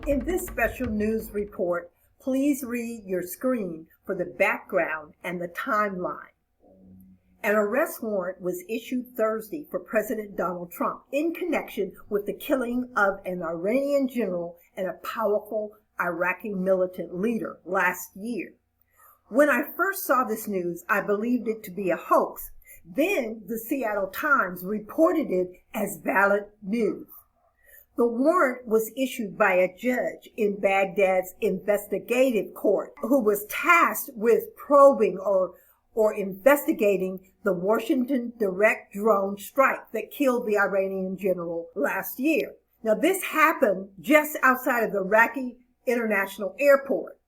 In this special news report, please read your screen for the background and the timeline. An arrest warrant was issued Thursday for President Donald Trump in connection with the killing of an Iranian general and a powerful Iraqi militant leader last year. When I first saw this news, I believed it to be a hoax. Then the Seattle Times reported it as valid news. The warrant was issued by a judge in Baghdad's investigative court who was tasked with probing or investigating the Washington direct drone strike that killed the Iranian general last year. Now, this happened just outside of the Iraqi International Airport.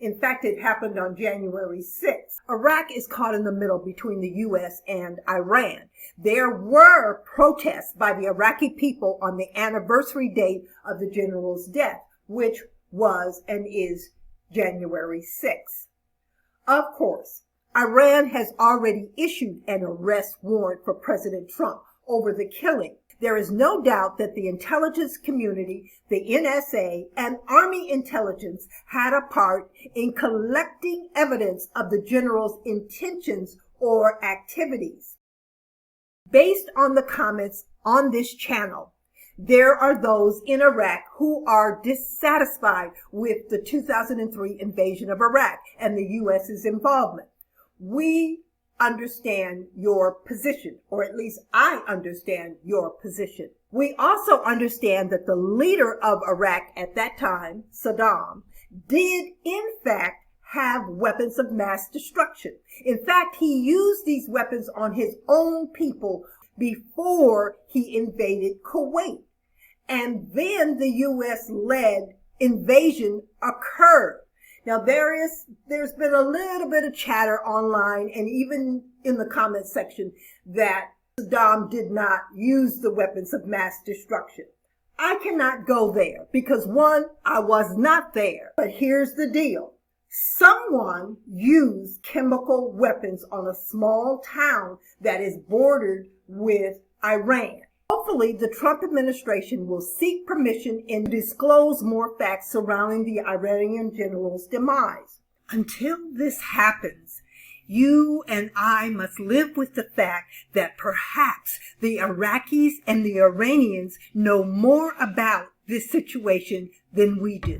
In fact, it happened on January 6th. Iraq is caught in the middle between the U.S. and Iran. There were protests by the Iraqi people on the anniversary date of the general's death, which was and is January 6th. Of course, Iran has already issued an arrest warrant for President Trump over the killing. There is no doubt that the intelligence community, the NSA, and Army intelligence had a part in collecting evidence of the general's intentions or activities. Based on the comments on this channel, there are those in Iraq who are dissatisfied with the 2003 invasion of Iraq and the U.S.'s involvement. We understand your position, or at least I understand your position. We also understand that the leader of Iraq at that time, Saddam, did in fact have weapons of mass destruction. In fact, he used these weapons on his own people before he invaded Kuwait. And then the U.S.-led invasion occurred. Now, there's been a little bit of chatter online and even in the comment section that Saddam did not use the weapons of mass destruction. I cannot go there because, one, I was not there. But here's the deal. Someone used chemical weapons on a small town that is bordered with Iran. Hopefully, the Trump administration will seek permission and disclose more facts surrounding the Iranian general's demise. Until this happens, you and I must live with the fact that perhaps the Iraqis and the Iranians know more about this situation than we do.